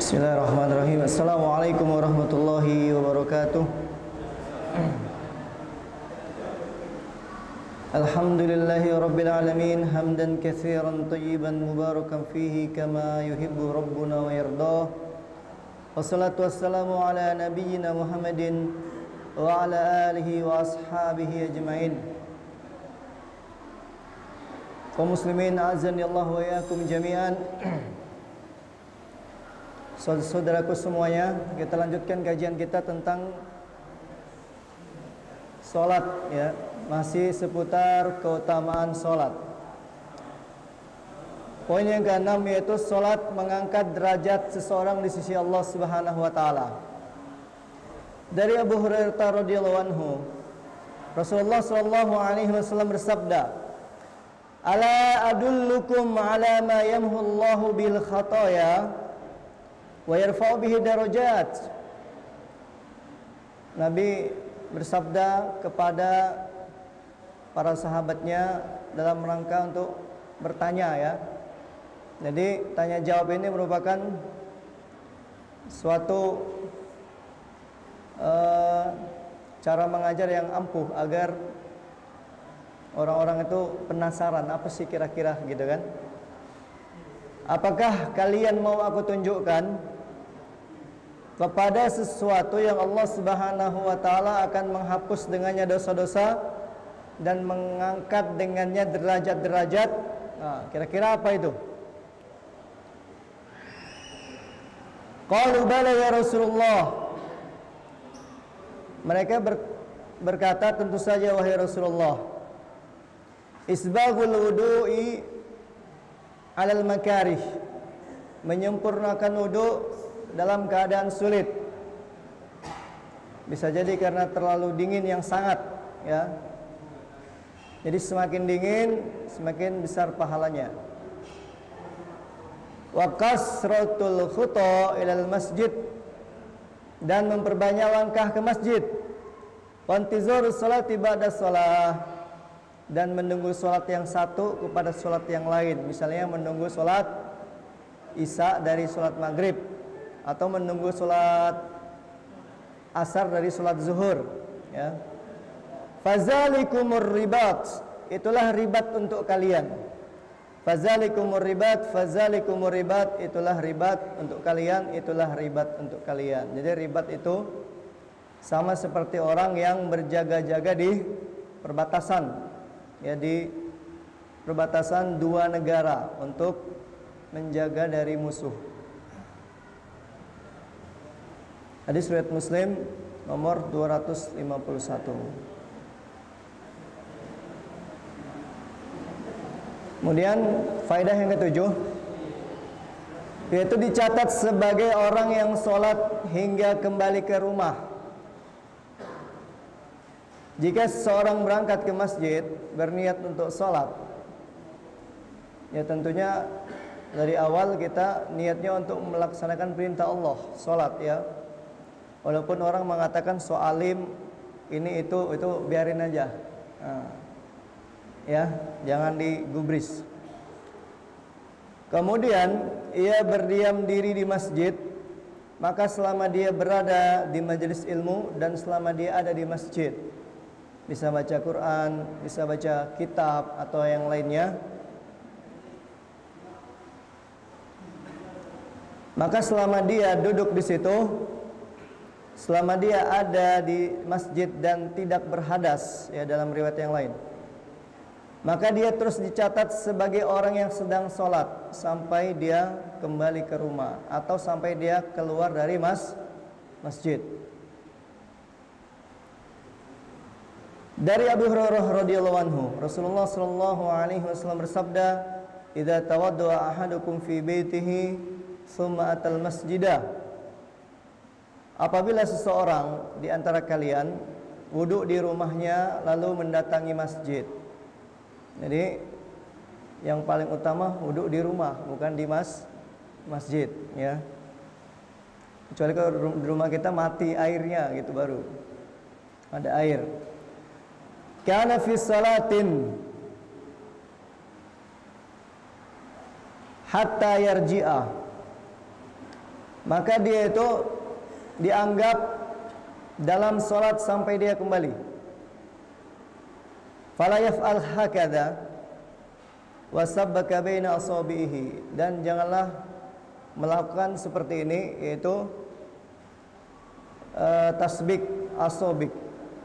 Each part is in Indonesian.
Bismillahirrahmanirrahim. Assalamualaikum warahmatullahi wabarakatuh. Alhamdulillahi rabbil alamin, hamdan katsiran tayyiban mubarakan fihi kama yuhibbu rabbuna wa yardah. Wassalatu wassalamu ala nabiyyina Muhammadin wa ala alihi wa ashabihi ajma'in. Kaum muslimin azan ya Allah wa iyyakum jami'an. Saudaraku semuanya, kita lanjutkan kajian kita tentang sholat, ya, masih seputar keutamaan sholat. Poin yang ke-6 yaitu sholat mengangkat derajat seseorang di sisi Allah Subhanahu wa taala. Dari Abu Hurairah radhiyallahu anhu, Rasulullah sallallahu alaihi wasallam bersabda, "Ala adullukum ala ma yamhu Allahu bil khataya wa yarfa'u bihi darajat." Nabi bersabda kepada para sahabatnya dalam rangka untuk bertanya, ya. Jadi tanya jawab ini merupakan suatu cara mengajar yang ampuh agar orang-orang itu penasaran apa sih kira-kira, gitu kan. Apakah kalian mau aku tunjukkan kepada sesuatu yang Allah Subhanahu wa taala akan menghapus dengannya dosa-dosa dan mengangkat dengannya derajat-derajat? Nah, kira-kira apa itu? Qalu bala ya Rasulullah. Mereka berkata, tentu saja wahai Rasulullah. Isbaghul wudu'i 'alal makarih, menyempurnakan wudu dalam keadaan sulit. Bisa jadi karena terlalu dingin yang sangat, ya. Jadi semakin dingin semakin besar pahalanya. Wa kasratul khuta ilal masjid, dan memperbanyak langkah ke masjid. Wa intizarus salati ba'da shalah, dan menunggu salat yang satu kepada salat yang lain. Misalnya menunggu salat Isya dari salat maghrib, atau menunggu sholat asar dari sholat zuhur, ya. Fazalikumur ribat, itulah ribat untuk kalian. Fazalikumur ribat, fazalikumur ribat, itulah ribat untuk kalian, itulah ribat untuk kalian. Jadi ribat itu sama seperti orang yang berjaga-jaga di perbatasan, ya, di perbatasan dua negara untuk menjaga dari musuh. Hadis riwayat Muslim nomor 251. Kemudian faedah yang ketujuh, yaitu dicatat sebagai orang yang sholat hingga kembali ke rumah. Jika seseorang berangkat ke masjid berniat untuk sholat, ya tentunya dari awal kita niatnya untuk melaksanakan perintah Allah, sholat, ya. Walaupun orang mengatakan soalim ini itu biarin aja, nah, ya, jangan digubris. Kemudian ia berdiam diri di masjid, maka selama dia berada di majelis ilmu dan selama dia ada di masjid, bisa baca Quran, bisa baca kitab atau yang lainnya, maka selama dia duduk di situ, selama dia ada di masjid dan tidak berhadas, ya, dalam riwayat yang lain, maka dia terus dicatat sebagai orang yang sedang sholat sampai dia kembali ke rumah atau sampai dia keluar dari masjid. Dari Abu Hurairah radhiyallahu anhu, Rasulullah sallallahu alaihi wasallam bersabda, "Idza tawaddaa ahadukum fi baitihi tsumma atal masjidah." Apabila seseorang di antara kalian wudu di rumahnya lalu mendatangi masjid. Jadi yang paling utama wudu di rumah, bukan di masjid, ya. Kecuali kalau di rumah kita mati airnya gitu, baru ada air. Kana fi salatin hatta yarji'a, maka dia itu dianggap dalam sholat sampai dia kembali. Fala yaf'al hakadha wa sabbaka baina asabihi, dan janganlah melakukan seperti ini, yaitu tasbik asobik.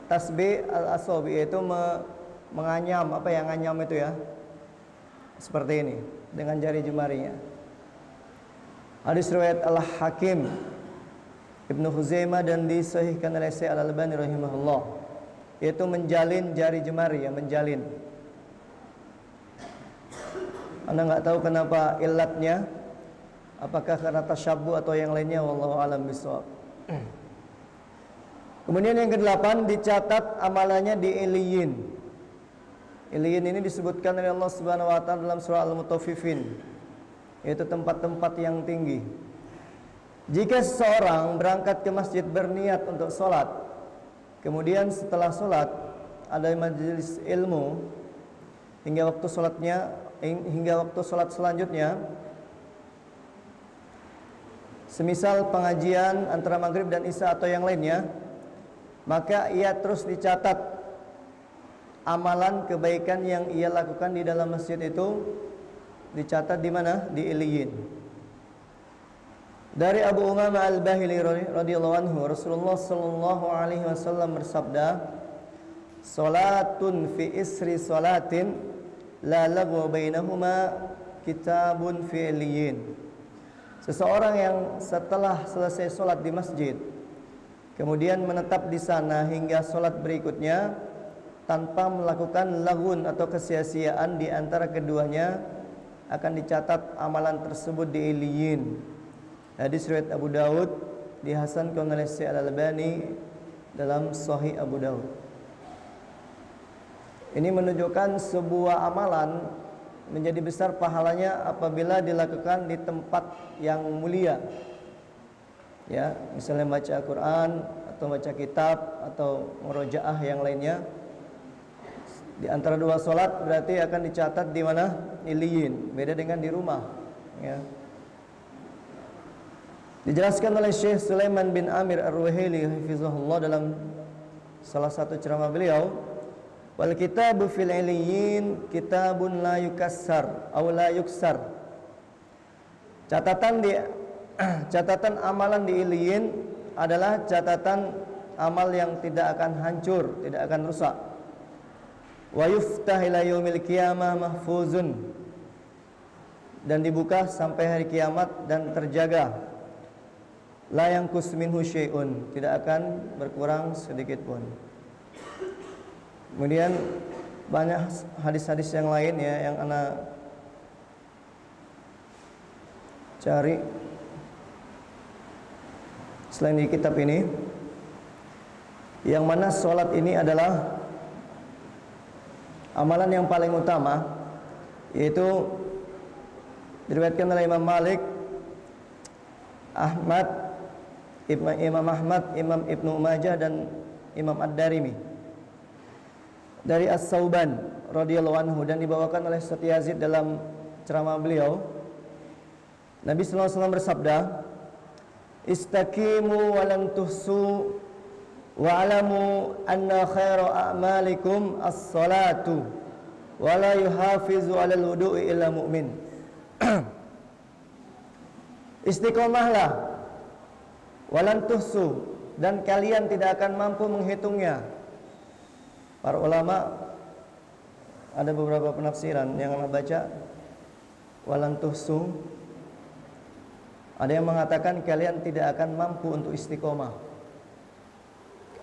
Tasbih al-asobi yaitu menganyam, apa yang nganyam itu ya, seperti ini dengan jari jemarinya. Hadis riwayat Al-Hakim, Ibnu Khuzaimah, dan disahihkan oleh Syekh Al-Albani rahimahullah, yaitu menjalin jari jemari, ya, menjalin. Anda nggak tahu kenapa ilatnya, apakah karena tasyabbuh atau yang lainnya, wallahu alam bishawab. Kemudian yang ke-8, dicatat amalannya di Iliyin. Iliyin ini disebutkan oleh Allah Subhanahu wa taala dalam surah Al-Mutaffifin, yaitu tempat-tempat yang tinggi. Jika seseorang berangkat ke masjid berniat untuk sholat, kemudian setelah sholat ada majelis ilmu hingga waktu sholat selanjutnya, semisal pengajian antara maghrib dan isya atau yang lainnya, maka ia terus dicatat amalan kebaikan yang ia lakukan di dalam masjid itu, dicatat di mana? Di Iliyin. Dari Abu Umamah Al-Bahili radhiyallahu anhu, Rasulullah sallallahu alaihi wasallam bersabda, "Salatun fi isri salatin la lagwa bainahuma kitabun fi Iliyin." Seseorang yang setelah selesai sholat di masjid kemudian menetap di sana hingga sholat berikutnya tanpa melakukan lagun atau kesia-siaan di antara keduanya, akan dicatat amalan tersebut di Iliyin. Hadis riwayat Abu Daud, dihasankan oleh Syekh Al-Albani dalam Sahih Abu Daud. Ini menunjukkan sebuah amalan menjadi besar pahalanya apabila dilakukan di tempat yang mulia. Ya, misalnya baca Al-Quran atau baca kitab atau murojaah yang lainnya. Di antara dua sholat berarti akan dicatat di mana? Iliyin. Beda dengan di rumah. Ya. Dijelaskan oleh Syekh Sulaiman bin Amir Ar-Ruhaili hafizahullah dalam salah satu ceramah beliau, wal kitabu fil iliyin kitabun la yukassar aw la yuksar. Catatan amalan di Iliyin adalah catatan amal yang tidak akan hancur, tidak akan rusak. Wa yuftah ila yaumil qiyamah mahfuzun, dan dibuka sampai hari kiamat dan terjaga. La yanqus minhu syai'un, tidak akan berkurang sedikit pun. Kemudian banyak hadis-hadis yang lain ya yang ana cari selain di kitab ini, yang mana sholat ini adalah amalan yang paling utama, yaitu diriwayatkan oleh Imam Malik, Imam Ahmad, Imam Ibnu Majah, dan Imam Ad-Darimi dari As-Sauban radhiyallahu anhu, dan dibawakan oleh Ustaz Yazid dalam ceramah beliau. Nabi sallallahu alaihi wasallam bersabda, "Istaqimu wa lan tuhsu wa alamu anna khaira a'malikum as-salatu wa la yuhafizu 'alal wudu'i illa mu'min." Istiqomahlah, walan tuhsu, dan kalian tidak akan mampu menghitungnya. Para ulama ada beberapa penafsiran yang saya baca, walan tuhsu, ada yang mengatakan kalian tidak akan mampu untuk istiqomah.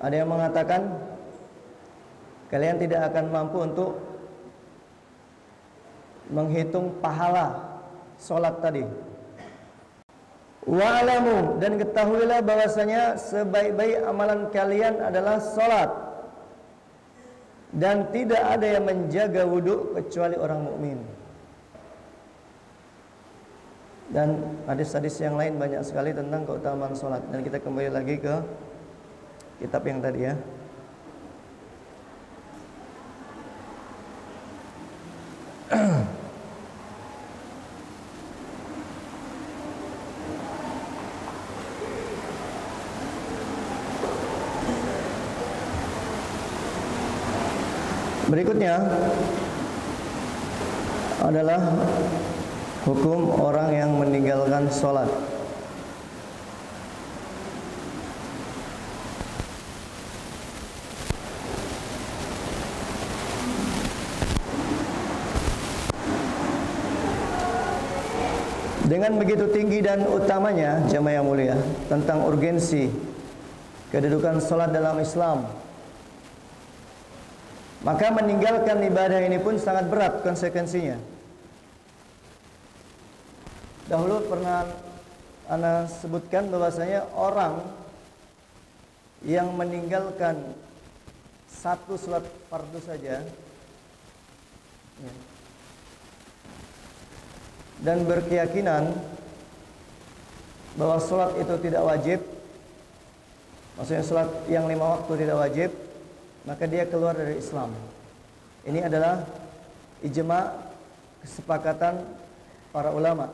Ada yang mengatakan kalian tidak akan mampu untuk menghitung pahala sholat tadi. Wa'alamu, dan ketahuilah bahwasanya sebaik-baik amalan kalian adalah sholat, dan tidak ada yang menjaga wudhu kecuali orang mukmin. Dan hadis-hadis yang lain banyak sekali tentang keutamaan sholat. Dan kita kembali lagi ke kitab yang tadi ya. Berikutnya adalah hukum orang yang meninggalkan sholat. Dengan begitu tinggi dan utamanya, jamaah yang mulia, tentang urgensi kedudukan sholat dalam Islam, maka meninggalkan ibadah ini pun sangat berat konsekuensinya. Dahulu pernah ana sebutkan bahwasanya orang yang meninggalkan satu sholat fardu saja ya, dan berkeyakinan bahwa sholat itu tidak wajib, maksudnya sholat yang 5 waktu tidak wajib, maka dia keluar dari Islam. Ini adalah ijma, kesepakatan para ulama.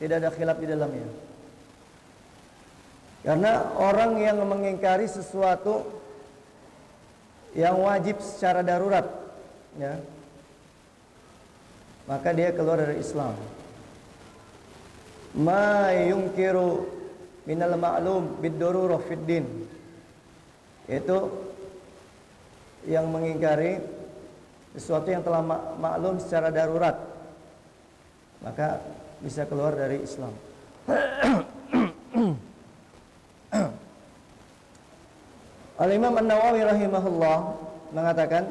Tidak ada khilaf di dalamnya. Karena orang yang mengingkari sesuatu yang wajib secara darurat ya, maka dia keluar dari Islam. Ma yunkiru minal ma'lum bid-darurah fid din, yaitu yang mengingkari sesuatu yang telah maklum secara darurat, maka bisa keluar dari Islam. Al-Imam An-Nawawi rahimahullah mengatakan,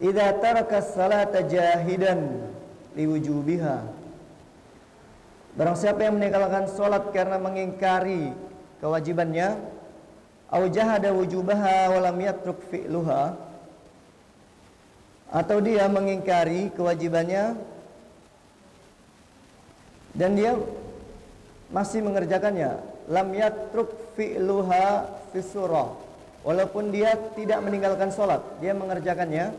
idza taraka as-salata jahidan liwujubiha, barang siapa yang meninggalkan salat karena mengingkari kewajibannya, au jahada wujubaha wa lam yatruk fi'luha, atau dia mengingkari kewajibannya dan dia masih mengerjakannya, lam yatruk fi'luha fi surah, walaupun dia tidak meninggalkan salat, dia mengerjakannya,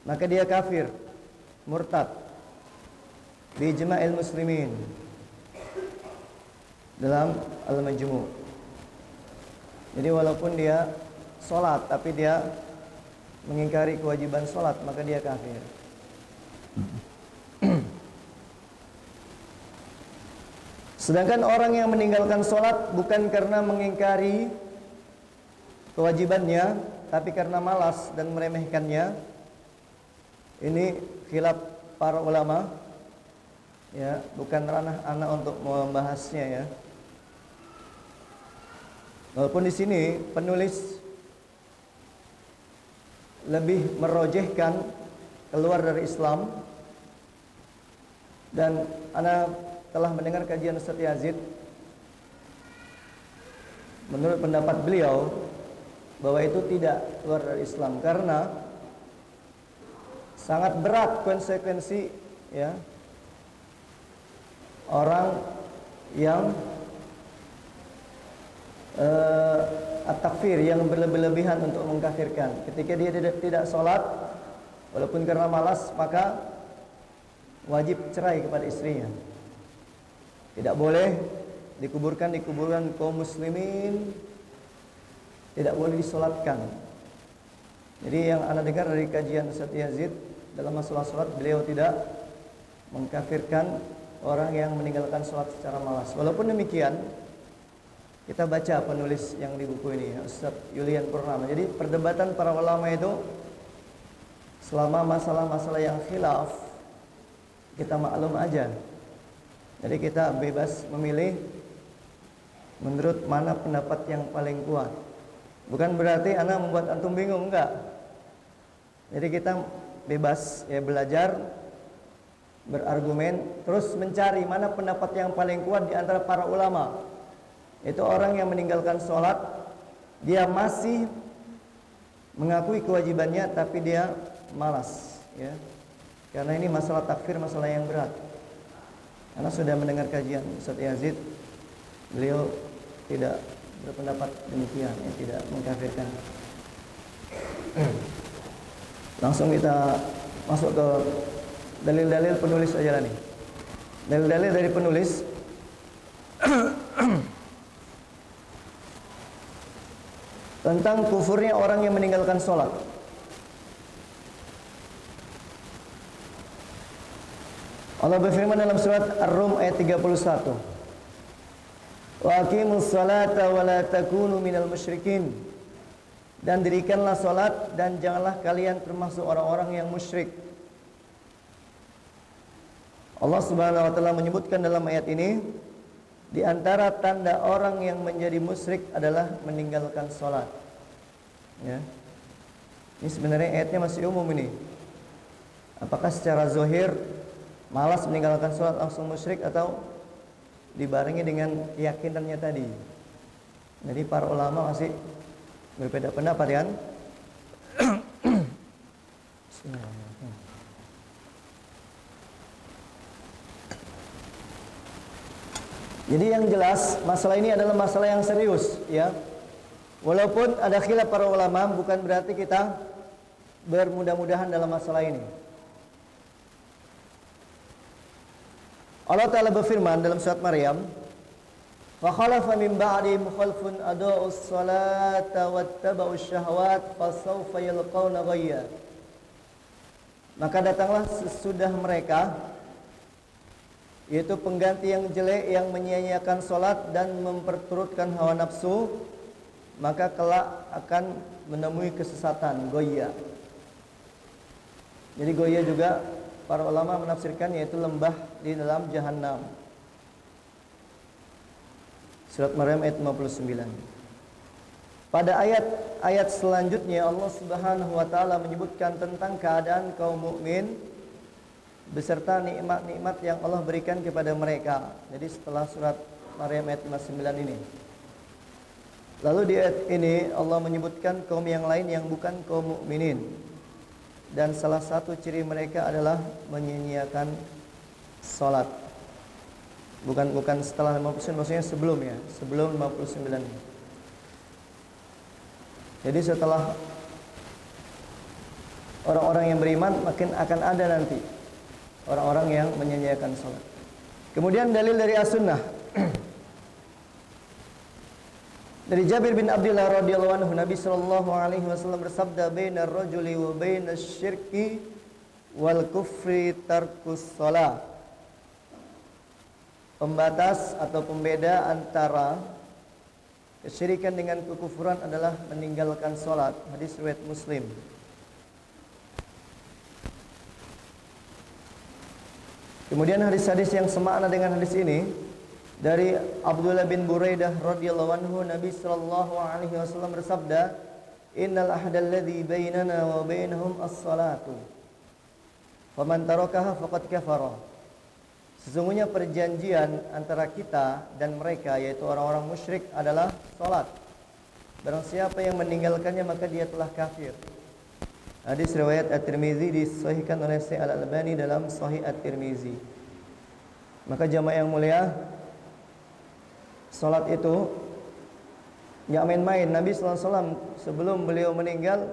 maka dia kafir, murtad bi ijma'il muslimin dalam Al-Majmu'. Jadi walaupun dia sholat tapi dia mengingkari kewajiban sholat, maka dia kafir. Sedangkan orang yang meninggalkan sholat bukan karena mengingkari kewajibannya, tapi karena malas dan meremehkannya, ini khilaf para ulama ya, bukan ranah anak untuk membahasnya ya. Walaupun di sini penulis lebih merojehkan keluar dari Islam, dan ana telah mendengar kajian Ustaz Yazid. Menurut pendapat beliau bahwa itu tidak keluar dari Islam karena sangat berat konsekuensi ya, orang yang at-takfir, yang berlebihan untuk mengkafirkan. Ketika dia tidak sholat walaupun karena malas, maka wajib cerai kepada istrinya. Tidak boleh dikuburkan di kuburan kaum muslimin, tidak boleh disolatkan. Jadi yang anda dengar dari kajian Ustaz Yazid dalam masalah sholat, beliau tidak mengkafirkan orang yang meninggalkan sholat secara malas. Walaupun demikian, kita baca penulis yang di buku ini, Ustaz Yulian Purnama. Jadi perdebatan para ulama itu selama masalah-masalah yang khilaf, kita maklum aja. Jadi kita bebas memilih menurut mana pendapat yang paling kuat. Bukan berarti anak membuat antum bingung, enggak. Jadi kita bebas ya, belajar, berargumen, terus mencari mana pendapat yang paling kuat di antara para ulama. Itu orang yang meninggalkan sholat, dia masih mengakui kewajibannya tapi dia malas ya. Karena ini masalah takfir, masalah yang berat. Karena sudah mendengar kajian Ustaz Yazid, beliau tidak berpendapat demikian ya, tidak mengkafirkan. Langsung kita masuk ke dalil-dalil penulis aja lah nih. Dalil-dalil dari penulis. tentang kufurnya orang yang meninggalkan sholat. Allah berfirman dalam surat Ar-Rum ayat 31. Wa aqimus salata wa la takunu minal musyrikin. Dan dirikanlah salat dan janganlah kalian termasuk orang-orang yang musyrik. Allah Subhanahu wa taala menyebutkan dalam ayat ini, di antara tanda orang yang menjadi musyrik adalah meninggalkan salat. Ya. Ini sebenarnya ayatnya masih umum ini. Apakah secara zahir malas meninggalkan salat langsung musyrik atau dibarengi dengan keyakinannya tadi? Jadi para ulama masih berbeda pendapat kan? Jadi yang jelas masalah ini adalah masalah yang serius, ya. Walaupun ada khilaf para ulama, bukan berarti kita bermudah-mudahan dalam masalah ini. Allah Ta'ala berfirman dalam surat Maryam, "Wa khalafa min ba'dihim khalfun adaa'us salata wattaba'us syahawat fasawfa yalqawna ghayya." Maka datanglah sesudah mereka, yaitu pengganti yang jelek yang menyia-nyiakan salat dan memperturutkan hawa nafsu, maka kelak akan menemui kesesatan, ghayya. Jadi ghayya juga para ulama menafsirkan yaitu lembah di dalam jahanam. Surat Maryam ayat 59. Pada ayat-ayat selanjutnya Allah Subhanahu wa taala menyebutkan tentang keadaan kaum mukmin beserta nikmat-nikmat yang Allah berikan kepada mereka. Jadi setelah surat Maryam ayat 59 ini. Lalu di ayat ini Allah menyebutkan kaum yang lain yang bukan kaum mukminin. Dan salah satu ciri mereka adalah menyia-nyiakan salat. Bukan setelah 59, maksudnya sebelumnya, sebelum 59. Jadi setelah orang-orang yang beriman makin akan ada nanti orang-orang yang menyia-nyiakan salat. Kemudian dalil dari As-Sunnah. Dari Jabir bin Abdullah radhiyallahu anhu, Nabi sallallahu alaihi wasallam bersabda, "Bainar rajuli wa bainasy syirki wal kufri tarkus shalah." Pembatas atau pembeda antara kesyirikan dengan kekufuran adalah meninggalkan salat. Hadis riwayat Muslim. Kemudian hadis-hadis yang semakna dengan hadis ini dari Abdullah bin Buraidah radhiyallahu anhu, Nabi sallallahu alaihi wasallam bersabda, "Innal ahdal ladzi bainana wa bainahum as-salatu. Faman tarakaha faqad kafara." Sesungguhnya perjanjian antara kita dan mereka, yaitu orang-orang musyrik, adalah salat. Barang siapa yang meninggalkannya maka dia telah kafir. Hadis riwayat At-Tirmizi disahihkan oleh Syekh Al-Albani dalam Sahih At-Tirmizi. Maka jamaah yang mulia, salat itu enggak main-main. Nabi sallallahu alaihi wasallam sebelum beliau meninggal,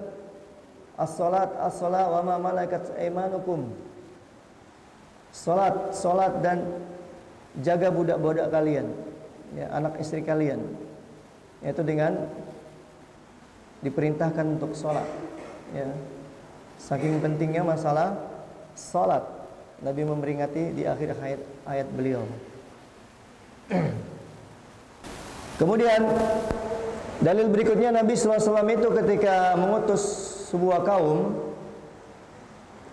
as-salat wa ma malakat aymanukum. Salat dan jaga budak-budak kalian, ya, anak istri kalian. Yaitu dengan diperintahkan untuk salat, ya. Saking pentingnya masalah salat, Nabi memperingati di akhir ayat beliau. Kemudian dalil berikutnya, Nabi SAW itu ketika mengutus sebuah kaum,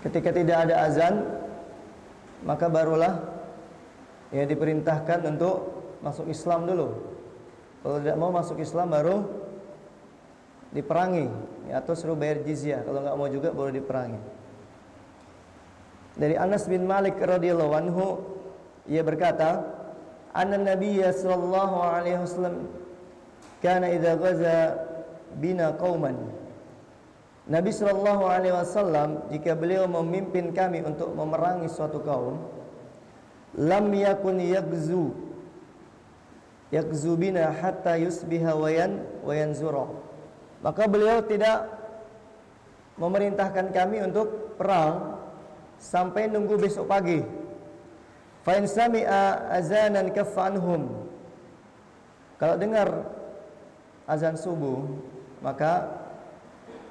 ketika tidak ada azan, maka barulah ya diperintahkan untuk masuk Islam dulu. Kalau tidak mau masuk Islam baru diperangi, ya, atau suruh bayar jizyah. Kalau nggak mau juga baru diperangi. Dari Anas bin Malik radhiyallahu anhu, ia berkata, "Anna Nabiyya sallallahu alaihi wasallam kana idza ghaza bina qauman." Nabi sallallahu alaihi wasallam jika beliau memimpin kami untuk memerangi suatu kaum, lam yakun yagzu bina hatta yusbiha wa yanzura. Maka beliau tidak memerintahkan kami untuk perang sampai nunggu besok pagi. Fa in sami'a azanan kaffa anhum. Kalau dengar azan subuh, maka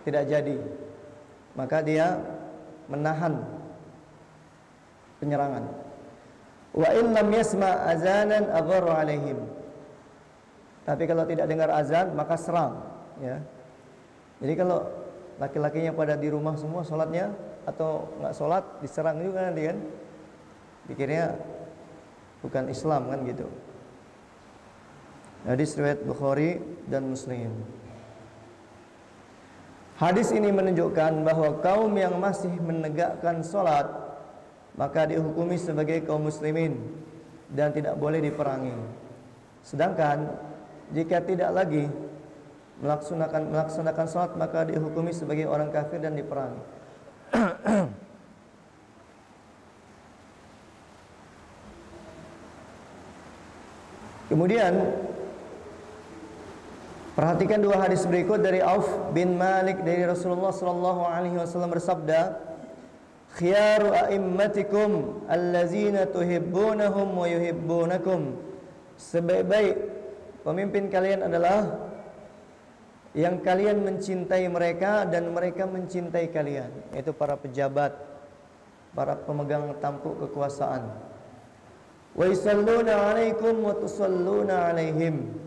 tidak jadi. Maka dia menahan penyerangan. Wa in lam yasma azanan agharra alaihim. Tapi kalau tidak dengar azan maka serang, ya. Jadi kalau laki-lakinya pada di rumah semua sholatnya atau nggak sholat, diserang juga nanti kan, pikirnya bukan Islam kan gitu. Hadis riwayat Bukhari dan Muslim. Hadis ini menunjukkan bahwa kaum yang masih menegakkan sholat maka dihukumi sebagai kaum muslimin dan tidak boleh diperangi. Sedangkan jika tidak lagi melaksanakan sholat maka dihukumi sebagai orang kafir dan diperangi. Kemudian perhatikan dua hadis berikut dari Auf bin Malik dari Rasulullah sallallahu alaihi wasallam bersabda, "Khiyaru a'immatikum allazina tuhibbunahum wa yuhibbunakum." Sebaik-baik pemimpin kalian adalah yang kalian mencintai mereka dan mereka mencintai kalian, yaitu para pejabat, para pemegang tampuk kekuasaan. Wa yusalluna 'alaikum wa tusalluna 'alaihim.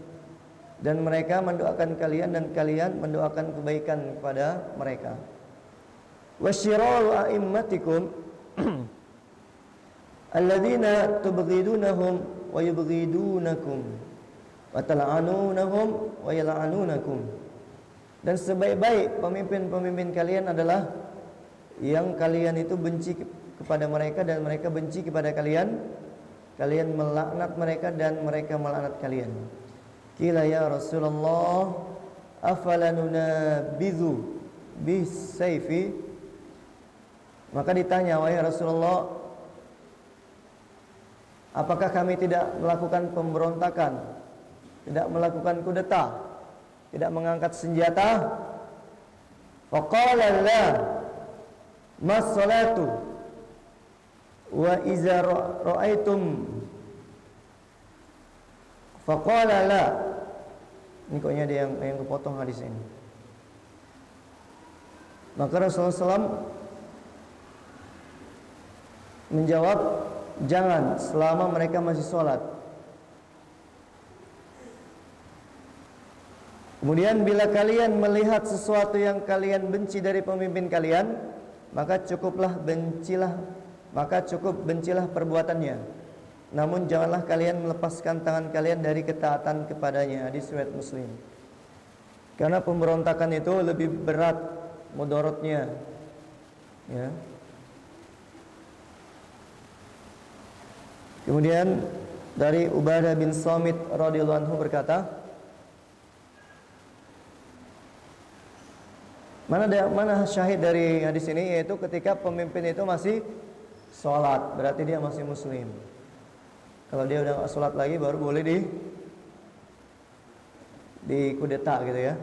Dan mereka mendoakan kalian dan kalian mendoakan kebaikan kepada mereka. Wa syiraru a'immatikum alladzina tubghidunahum wa yubghidunakum wa tal'anunahum wa yal'anunakum. Dan sebaik-baik pemimpin-pemimpin kalian adalah yang kalian itu benci kepada mereka dan mereka benci kepada kalian. Kalian melaknat mereka dan mereka melaknat kalian. Qila ya Rasulullah afala nunabidhu bisayfi. Maka ditanya, wahai Rasulullah, apakah kami tidak melakukan pemberontakan, tidak melakukan kudeta, tidak mengangkat senjata? Faqala la mas salatu wa iza ra'aitum. Faqala la. Ini koknya dia yang kepotong hadis ini. Maka Rasulullah SAW menjawab, jangan selama mereka masih sholat. Kemudian bila kalian melihat sesuatu yang kalian benci dari pemimpin kalian, maka cukup bencilah perbuatannya. Namun janganlah kalian melepaskan tangan kalian dari ketaatan kepadanya. Hadis riwayat Muslim. Karena pemberontakan itu lebih berat mudaratnya, ya. Kemudian dari Ubadah bin Samit radhiyallahu anhu berkata, mana syahid dari hadis ini, yaitu ketika pemimpin itu masih sholat, berarti dia masih muslim. Kalau dia udah nggak sholat lagi, baru boleh di kudeta gitu ya.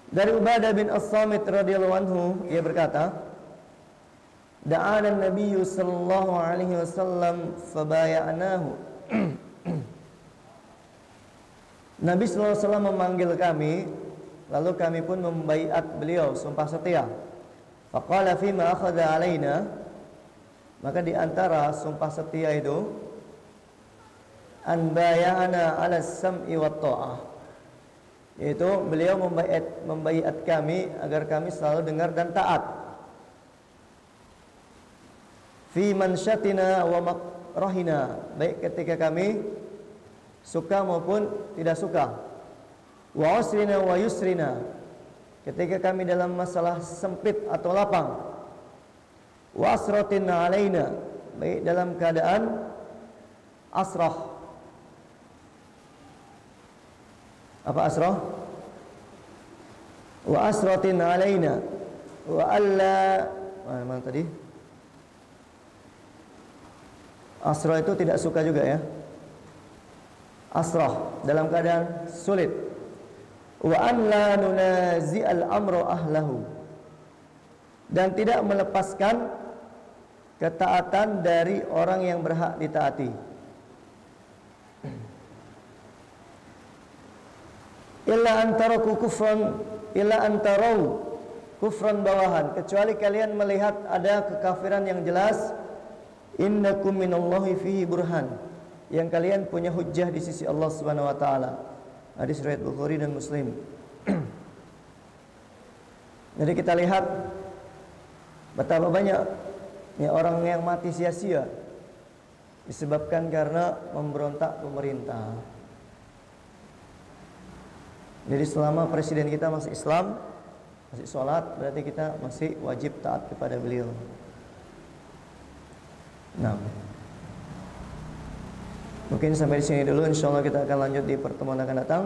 Dari Ubadah bin As-Samit radhiyallahu anhu, ia berkata, da'ana Nabi sallallahu alaihi wasallam fabaya'nahu. Nabi sallallahu alaihi wasallam memanggil kami, lalu kami pun membaiat beliau, sumpah setia. Faqala fima akhadha alaina. Maka di antara sumpah setia itu, an bay'ana 'ala sam'i wat tha'ah. Yaitu beliau membaiat kami agar kami selalu dengar dan taat. Fi mansyatina wa makrahina, baik ketika kami suka maupun tidak suka. Wa usrina wa yusrina, ketika kami dalam masalah sempit atau lapang. Wa asratin alaina, baik dalam keadaan asrah. Apa asrah? Wa asratin alaina wa alla, mana tadi? Asrah itu tidak suka juga ya. Asrah dalam keadaan sulit. Wa an la nunazi al-amru ahlahu, dan tidak melepaskan ketaatan dari orang yang berhak ditaati. illa antaraku kufran illa antarau kufran bawahan, kecuali kalian melihat ada kekafiran yang jelas, innakum minallahi fihi burhan, yang kalian punya hujjah di sisi Allah Subhanahu wa taala. Hadis riwayat Bukhari dan Muslim. Jadi kita lihat betapa banyak ya orang yang mati sia-sia disebabkan karena memberontak pemerintah. Jadi selama presiden kita masih Islam, masih sholat, berarti kita masih wajib taat kepada beliau. Nah, mungkin sampai di sini dulu. Insyaallah kita akan lanjut di pertemuan akan datang.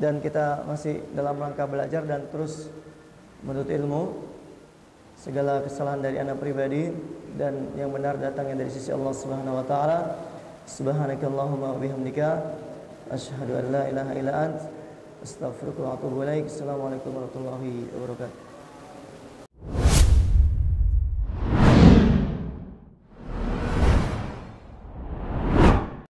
Dan kita masih dalam rangka belajar dan terus menuntut ilmu. Segala kesalahan dari anak pribadi dan yang benar datangnya dari sisi Allah Subhanahu wa taala. Subhanakallahumma wa bihamdika asyhadu an la ilaha illa ant astaghfiruka wa atubu ilaik. Assalamualaikum warahmatullahi wabarakatuh.